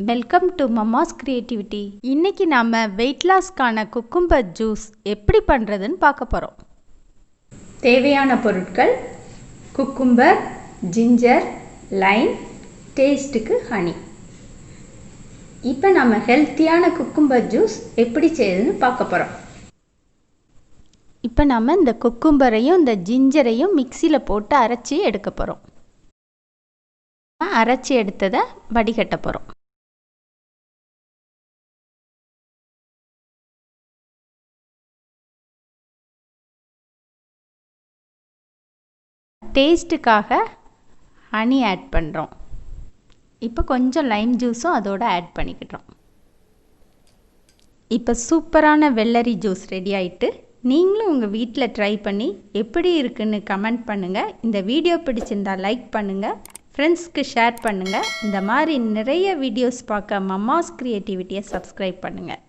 Welcome to Mamma's creativity. இன்னைக்கு நாம wait லாஸ்க்கான cucumber juice எப்படி பண்ணுறதுன்னு பார்க்க போகிறோம். தேவையான பொருட்கள்: குக்கும்பர், ஜிஞ்சர், லைம், டேஸ்ட்டுக்கு ஹனி. இப்போ நம்ம ஹெல்த்தியான குக்கும்பர் ஜூஸ் எப்படி செய்யுதுன்னு பார்க்க போகிறோம். இப்போ நம்ம இந்த குக்கும்பரையும் இந்த ஜிஞ்சரையும் மிக்சியில் போட்டு அரைச்சி எடுக்க போகிறோம். அரைச்சி எடுத்ததை வடிகட்ட போகிறோம். டேஸ்ட்டுக்காக ஹனி ஆட் பண்ணுறோம். இப்போ கொஞ்சம் லைம் ஜூஸும் அதோடு ஆட் பண்ணிக்கிட்டோம். இப்போ சூப்பரான வெள்ளரி ஜூஸ் ரெடி ஆகிட்டு, நீங்களும் உங்கள் வீட்டில் ட்ரை பண்ணி எப்படி இருக்குன்னு கமெண்ட் பண்ணுங்கள். இந்த வீடியோ பிடிச்சிருந்தா லைக் பண்ணுங்கள், ஃப்ரெண்ட்ஸ்க்கு ஷேர் பண்ணுங்கள். இந்த மாதிரி நிறைய வீடியோஸ் பார்க்க மம்மாஸ் கிரியேட்டிவிட்டியை சப்ஸ்கிரைப் பண்ணுங்கள்.